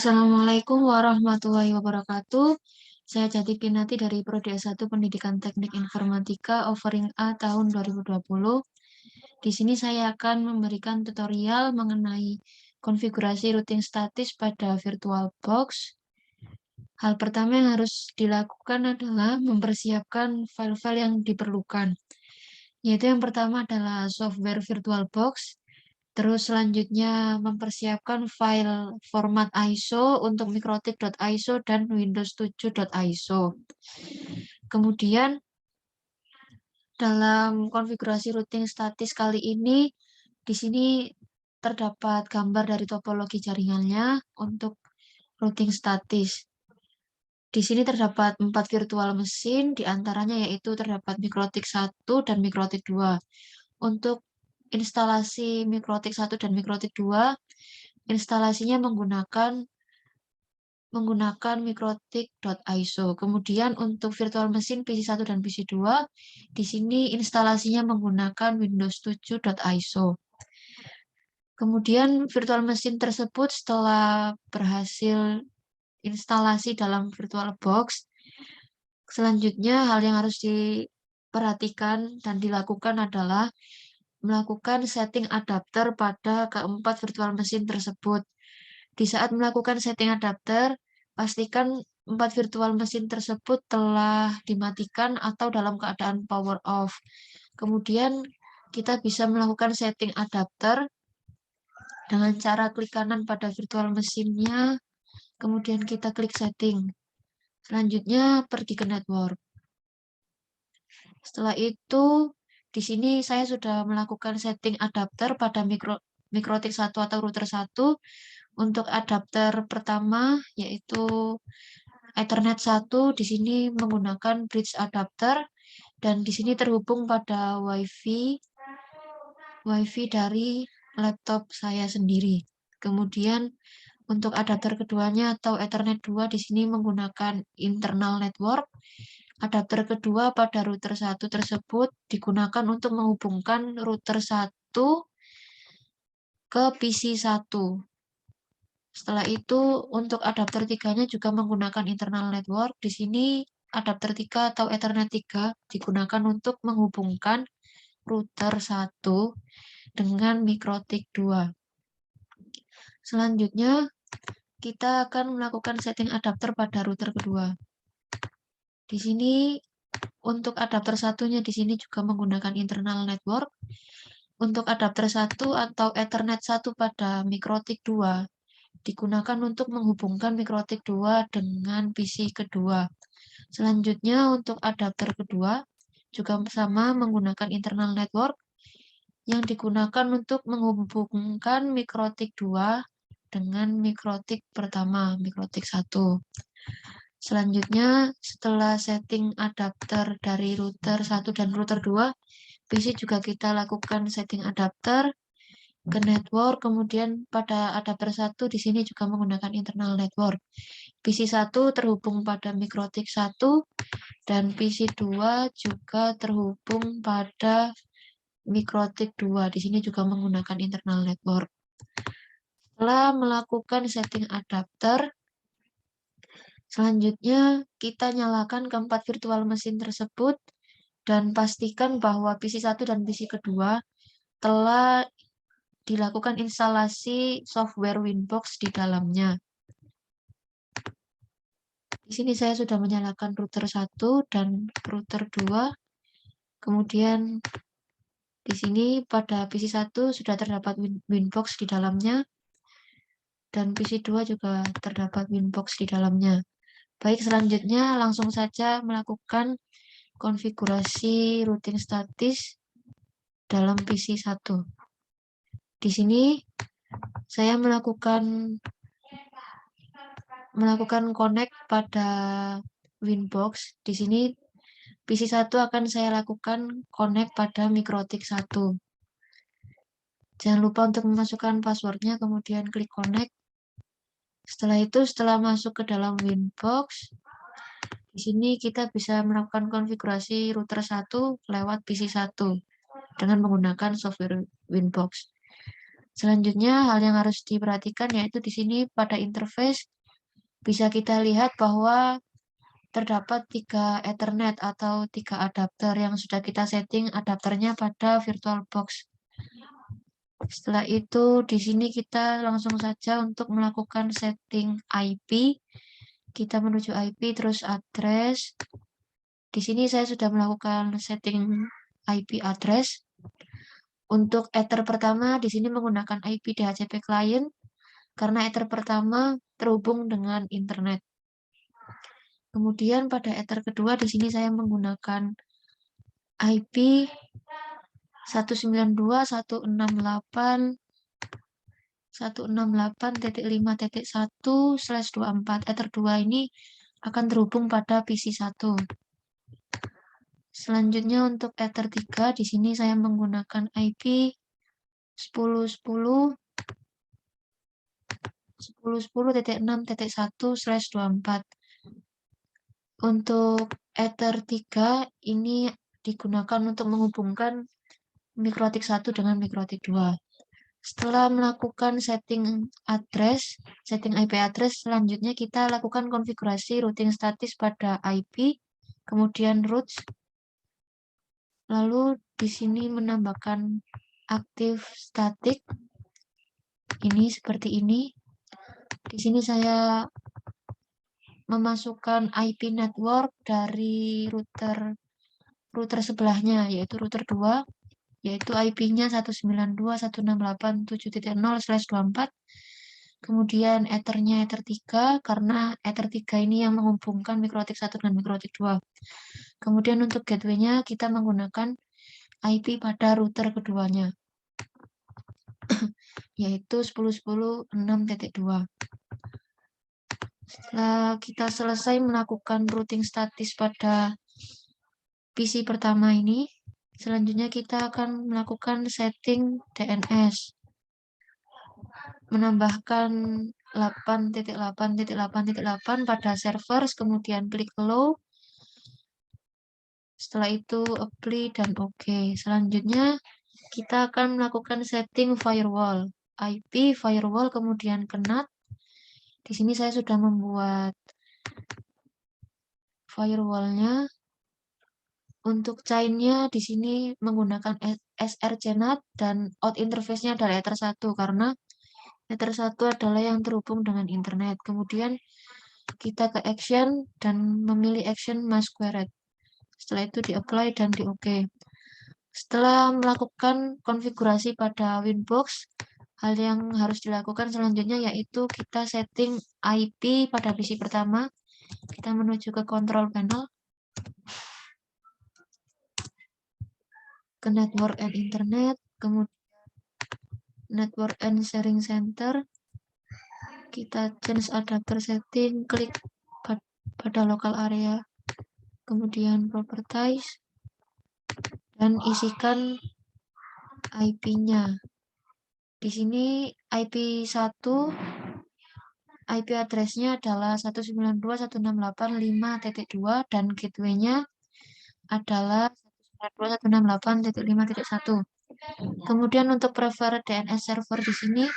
Assalamualaikum warahmatullahi wabarakatuh. Saya Jati Pinati dari Prodi S1 Pendidikan Teknik Informatika Offering A tahun 2020. Di sini saya akan memberikan tutorial mengenai konfigurasi routing statis pada VirtualBox. Hal pertama yang harus dilakukan adalah mempersiapkan file-file yang diperlukan. Yaitu yang pertama adalah software VirtualBox. Terus selanjutnya mempersiapkan file format ISO untuk mikrotik.iso dan Windows 7.iso. Kemudian dalam konfigurasi routing statis kali ini, di sini terdapat gambar dari topologi jaringannya untuk routing statis. Di sini terdapat 4 virtual mesin, diantaranya yaitu terdapat mikrotik 1 dan mikrotik 2. Untuk instalasi mikrotik 1 dan mikrotik 2, instalasinya menggunakan mikrotik.iso. Kemudian untuk virtual mesin PC1 dan PC2, di sini instalasinya menggunakan Windows 7.iso. Kemudian virtual mesin tersebut setelah berhasil instalasi dalam VirtualBox, selanjutnya hal yang harus diperhatikan dan dilakukan adalah melakukan setting adapter pada keempat virtual mesin tersebut. Di saat melakukan setting adapter, pastikan 4 virtual mesin tersebut telah dimatikan atau dalam keadaan power off. Kemudian kita bisa melakukan setting adapter dengan cara klik kanan pada virtual mesinnya, kemudian kita klik setting. Selanjutnya pergi ke network. Setelah itu, di sini saya sudah melakukan setting adapter pada mikrotik 1 atau router 1. Untuk adapter pertama yaitu Ethernet 1, di sini menggunakan bridge adapter dan di sini terhubung pada WiFi dari laptop saya sendiri. Kemudian untuk adapter keduanya atau Ethernet 2 di sini menggunakan internal network. Adapter kedua pada router 1 tersebut digunakan untuk menghubungkan router 1 ke PC 1. Setelah itu, untuk adapter 3-nya juga menggunakan internal network. Di sini adapter 3 atau Ethernet 3 digunakan untuk menghubungkan router 1 dengan mikrotik 2. Selanjutnya, kita akan melakukan setting adapter pada router kedua. Di sini untuk adapter satunya di sini juga menggunakan internal network. Untuk adapter 1 atau Ethernet 1 pada mikrotik 2 digunakan untuk menghubungkan mikrotik 2 dengan PC kedua. Selanjutnya untuk adapter kedua juga sama menggunakan internal network yang digunakan untuk menghubungkan mikrotik 2 dengan mikrotik pertama, mikrotik 1. Selanjutnya, setelah setting adapter dari router 1 dan router 2, PC juga kita lakukan setting adapter ke network, kemudian pada adapter 1 di sini juga menggunakan internal network. PC 1 terhubung pada mikrotik 1 dan PC 2 juga terhubung pada mikrotik 2. Di sini juga menggunakan internal network. Setelah melakukan setting adapter, selanjutnya kita nyalakan keempat virtual mesin tersebut dan pastikan bahwa PC 1 dan PC kedua telah dilakukan instalasi software Winbox di dalamnya. Di sini saya sudah menyalakan router 1 dan router 2. Kemudian di sini pada PC 1 sudah terdapat Winbox di dalamnya dan PC 2 juga terdapat Winbox di dalamnya. Baik, selanjutnya langsung saja melakukan konfigurasi routing statis dalam PC 1. Di sini saya melakukan connect pada Winbox. Di sini PC 1 akan saya lakukan connect pada mikrotik 1. Jangan lupa untuk memasukkan passwordnya, kemudian klik connect. Setelah itu, setelah masuk ke dalam Winbox, di sini kita bisa melakukan konfigurasi router 1 lewat PC 1 dengan menggunakan software Winbox. Selanjutnya, hal yang harus diperhatikan yaitu di sini pada interface bisa kita lihat bahwa terdapat 3 Ethernet atau 3 adapter yang sudah kita setting adapternya pada VirtualBox. Setelah itu, di sini kita langsung saja untuk melakukan setting IP. Kita menuju IP, terus address. Di sini saya sudah melakukan setting IP address. Untuk Ether pertama, di sini menggunakan IP DHCP client, karena Ether pertama terhubung dengan internet. Kemudian pada Ether kedua, di sini saya menggunakan IP 192.168.5.1/24. Ether 2 ini akan terhubung pada PC 1. Selanjutnya untuk Ether 3, di sini saya menggunakan IP 10.10.10.6.1/24. Untuk Ether 3 ini digunakan untuk menghubungkan MikroTik 1 dengan MikroTik 2. Setelah melakukan setting IP address, selanjutnya kita lakukan konfigurasi routing statis pada IP, kemudian routes. Lalu di sini menambahkan aktif static. Ini seperti ini. Di sini saya memasukkan IP network dari router sebelahnya, yaitu router 2, yaitu IP-nya 192.168.7.0/24. Kemudian Ethernya Ether 3, karena Ether 3 ini yang menghubungkan MikroTik 1 dengan MikroTik 2. Kemudian untuk gateway-nya kita menggunakan IP pada router keduanya, yaitu 10.10.6.2. Setelah kita selesai melakukan routing statis pada PC pertama ini, selanjutnya kita akan melakukan setting DNS. Menambahkan 8.8.8.8 pada servers, kemudian klik allow. Setelah itu apply dan OK. Selanjutnya kita akan melakukan setting firewall. IP firewall, kemudian ke NAT. Di sini saya sudah membuat firewall-nya. Untuk chain-nya di sini menggunakan srcNAT dan out interface-nya adalah Ether 1 karena Ether 1 adalah yang terhubung dengan internet. Kemudian kita ke action dan memilih action MySQRed. Setelah itu di apply dan di OK. Setelah melakukan konfigurasi pada Winbox, hal yang harus dilakukan selanjutnya yaitu kita setting IP pada PC pertama. Kita menuju ke control panel, ke network and internet, kemudian network and sharing center. Kita change adapter setting, klik pada local area, kemudian properties, dan isikan IP-nya. Di sini IP address-nya adalah 192.168.5.2 dan gateway-nya adalah 192.168.5.1. Kemudian untuk preferred DNS server di sini,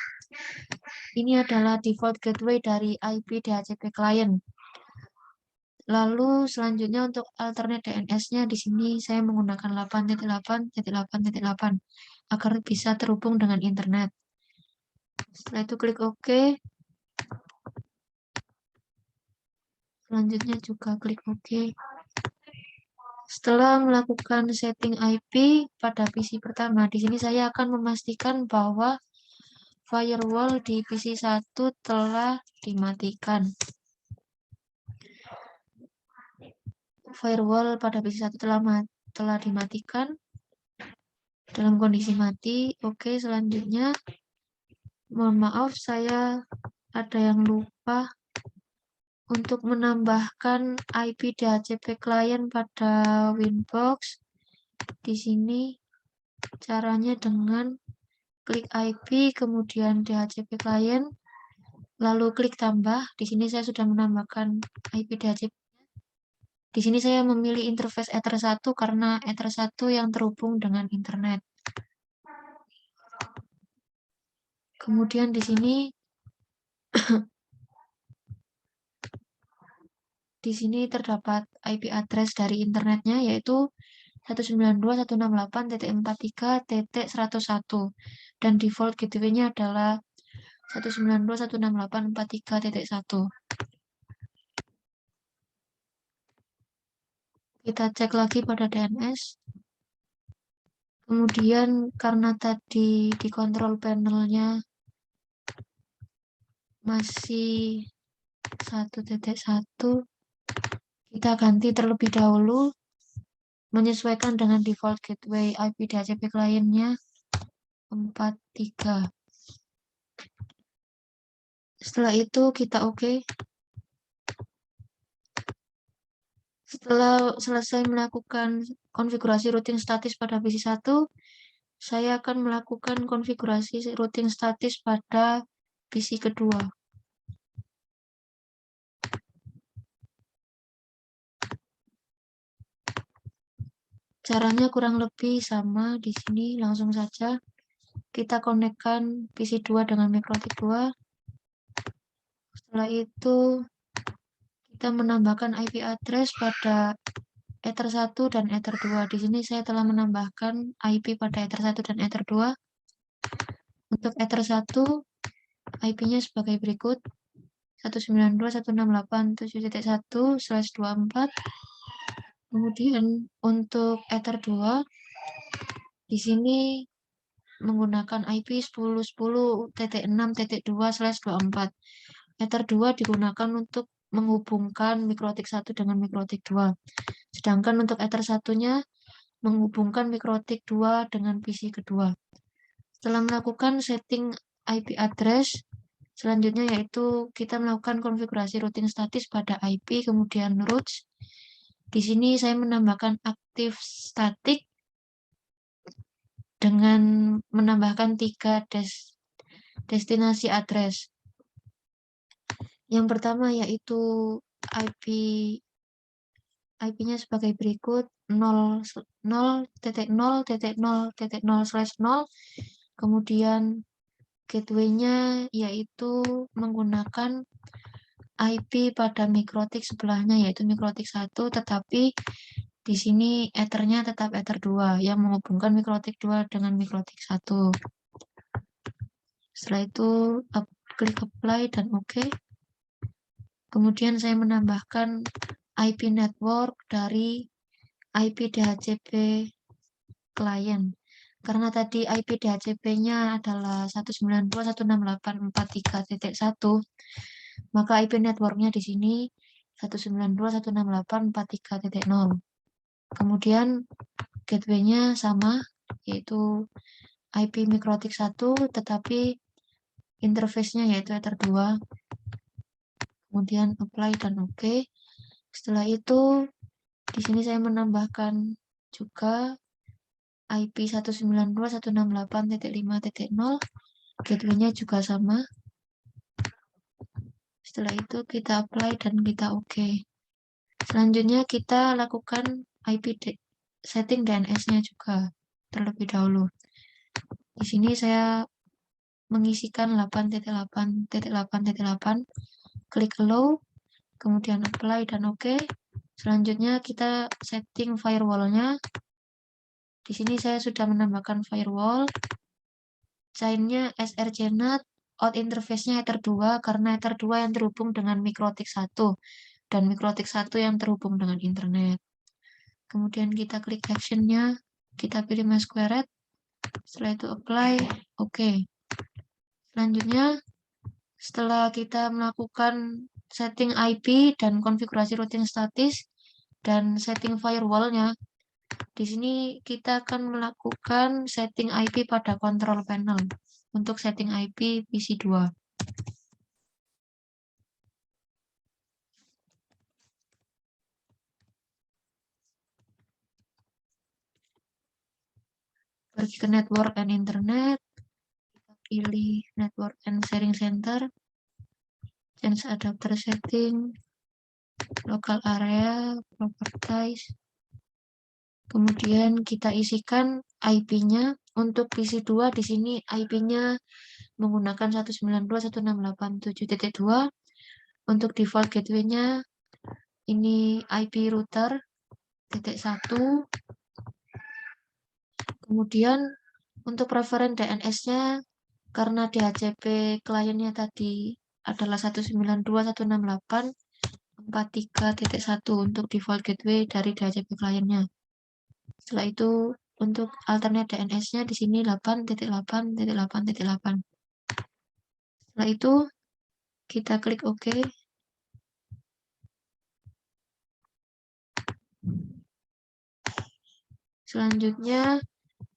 ini adalah default gateway dari IP DHCP client. Lalu selanjutnya untuk alternate DNS-nya di sini saya menggunakan 8.8.8.8 agar bisa terhubung dengan internet. Setelah itu klik OK. Selanjutnya juga klik OK. Setelah melakukan setting IP pada PC pertama, di sini saya akan memastikan bahwa firewall di PC 1 telah dimatikan. Firewall pada PC 1 telah dimatikan dalam kondisi mati. Oke, selanjutnya mohon maaf saya ada yang lupa untuk menambahkan IP DHCP client pada Winbox. Di sini caranya dengan klik IP, kemudian DHCP client, lalu klik tambah. Di sini saya sudah menambahkan IP DHCP. Di sini saya memilih interface Ether 1 karena Ether 1 yang terhubung dengan internet. Kemudian di sini terdapat IP address dari internetnya, yaitu 192.168.43.101 dan default gateway-nya adalah 192.168.43.1. Kita cek lagi pada DNS. Kemudian karena tadi di control panel-nya masih 1.1, kita ganti terlebih dahulu menyesuaikan dengan default gateway IP DHCP kliennya 43. Setelah itu kita oke. Setelah selesai melakukan konfigurasi routing statis pada PC1, saya akan melakukan konfigurasi routing statis pada PC kedua. Caranya kurang lebih sama di sini, langsung saja kita konekkan PC2 dengan MikroTik 2. Setelah itu kita menambahkan IP address pada Ether 1 dan Ether 2. Di sini saya telah menambahkan IP pada Ether 1 dan Ether 2. Untuk Ether 1, IP-nya sebagai berikut: 192.168.7.1/24. Kemudian untuk Ether 2, di sini menggunakan IP 10.10.6.2/24. Ether 2 digunakan untuk menghubungkan MikroTik 1 dengan MikroTik 2. Sedangkan untuk Ether 1-nya menghubungkan MikroTik 2 dengan PC kedua. Setelah melakukan setting IP address, selanjutnya yaitu kita melakukan konfigurasi routing statis pada IP, kemudian routes. Di sini saya menambahkan aktif static dengan menambahkan 3 destinasi address. Yang pertama yaitu IP-nya sebagai berikut: 0.0.0.0/0. Kemudian gateway-nya yaitu menggunakan IP pada MikroTik sebelahnya, yaitu MikroTik 1, tetapi di sini Ether-nya tetap Ether 2 yang menghubungkan MikroTik 2 dengan MikroTik 1. Setelah itu klik apply dan oke. Kemudian saya menambahkan IP network dari IP DHCP klien. Karena tadi IP DHCP-nya adalah 192.168.43.1, maka IP network-nya di sini 192.168.43.0. Kemudian gateway-nya sama, yaitu IP MikroTik 1, tetapi interface-nya yaitu Ether 2. Kemudian apply dan oke. Setelah itu di sini saya menambahkan juga IP 192.168.5.0. Gateway-nya juga sama. Setelah itu kita apply dan kita oke. Selanjutnya kita lakukan IP setting DNS-nya juga terlebih dahulu. Di sini saya mengisikan 8.8.8.8, klik allow, kemudian apply dan oke. Selanjutnya kita setting firewall-nya. Di sini saya sudah menambahkan firewall. Chain-nya SRC-NAT, out interface-nya Ether 2 karena Ether 2 yang terhubung dengan MikroTik 1 dan MikroTik 1 yang terhubung dengan internet. Kemudian kita klik action-nya, kita pilih MySQRed, setelah itu apply, oke. Selanjutnya, setelah kita melakukan setting IP dan konfigurasi routing statis dan setting firewall-nya, di sini kita akan melakukan setting IP pada control panel untuk setting IP PC2. Pergi ke Network and Internet, kita pilih Network and Sharing Center, change adapter setting, local area, properties, kemudian kita isikan IP-nya. Untuk PC2 di sini IP-nya menggunakan 192.168.7.2. Untuk default gateway-nya ini IP router .1. Kemudian untuk referen DNS-nya karena DHCP kliennya tadi adalah 192.168.43.1 untuk default gateway dari DHCP kliennya. Setelah itu untuk alternate DNS-nya di sini 8.8.8.8. Setelah itu kita klik OK. Selanjutnya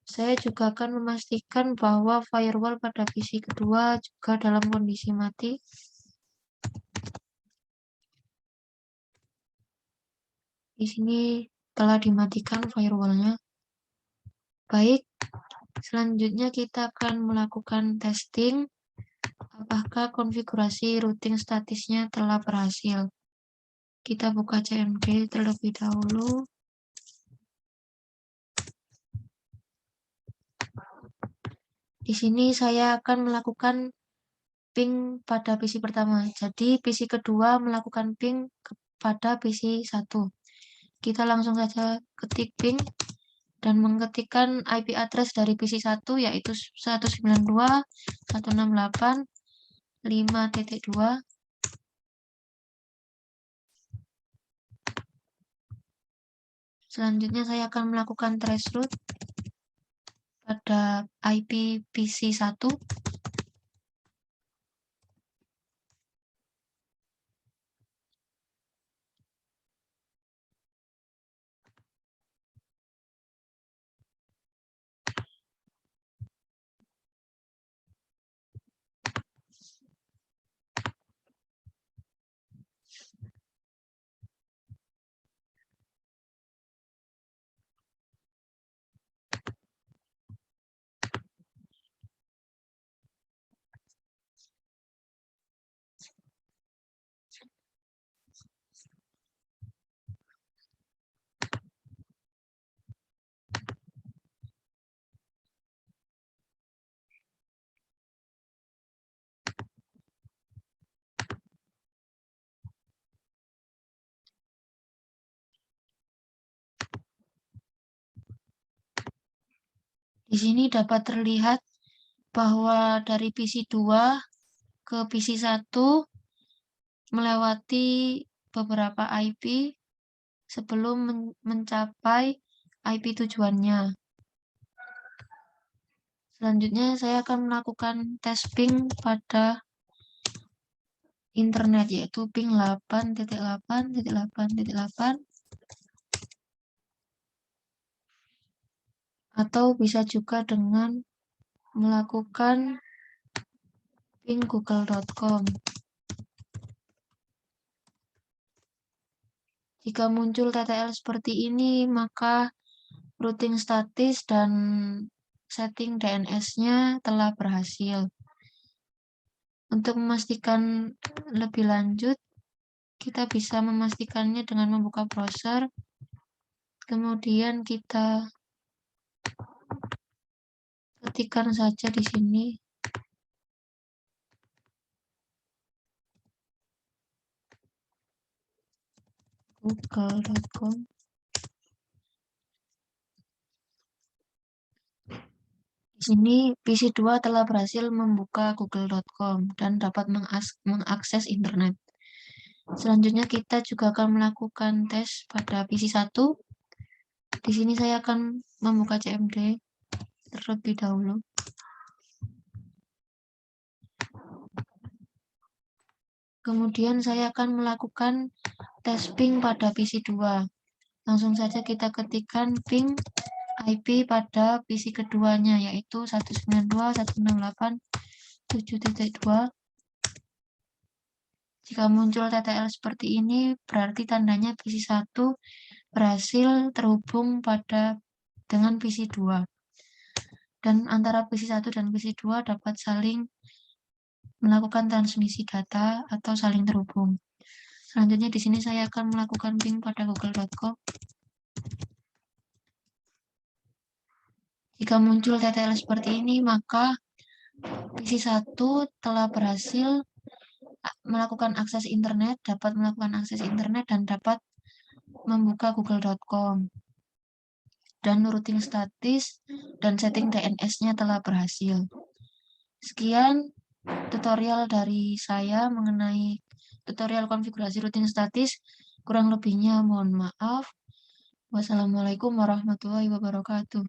saya juga akan memastikan bahwa firewall pada PC kedua juga dalam kondisi mati. Di sini telah dimatikan firewallnya. Baik, selanjutnya kita akan melakukan testing apakah konfigurasi routing statisnya telah berhasil. Kita buka CMD terlebih dahulu. Di sini saya akan melakukan ping pada PC pertama. Jadi PC kedua melakukan ping kepada PC 1. Kita langsung saja ketik ping dan mengetikkan IP address dari PC 1 yaitu 192.168.5.2. Selanjutnya saya akan melakukan traceroute pada IP PC 1. Di sini dapat terlihat bahwa dari PC 2 ke PC 1 melewati beberapa IP sebelum mencapai IP tujuannya. Selanjutnya saya akan melakukan tes ping pada internet yaitu ping 8.8.8.8 atau bisa juga dengan melakukan ping google.com. Jika muncul TTL seperti ini, maka routing statis dan setting DNS-nya telah berhasil. Untuk memastikan lebih lanjut, kita bisa memastikannya dengan membuka browser. Kemudian kita ketikkan saja di sini google.com. Di sini PC 2 telah berhasil membuka google.com dan dapat mengakses internet. Selanjutnya kita juga akan melakukan tes pada PC 1. Di sini saya akan membuka CMD terlebih dahulu. Kemudian saya akan melakukan tes ping pada PC 2. Langsung saja kita ketikkan ping IP pada PC keduanya yaitu 192.168.7.2. Jika muncul TTL seperti ini, berarti tandanya PC 1 berhasil terhubung dengan PC 2. Dan antara PC 1 dan PC 2 dapat saling melakukan transmisi data atau saling terhubung. Selanjutnya di sini saya akan melakukan ping pada google.com. Jika muncul TTL seperti ini, maka PC 1 telah berhasil melakukan akses internet, dapat melakukan akses internet dan dapat membuka google.com. Dan routing statis dan setting DNS-nya telah berhasil. Sekian tutorial dari saya mengenai tutorial konfigurasi routing statis. Kurang lebihnya mohon maaf. Wassalamualaikum warahmatullahi wabarakatuh.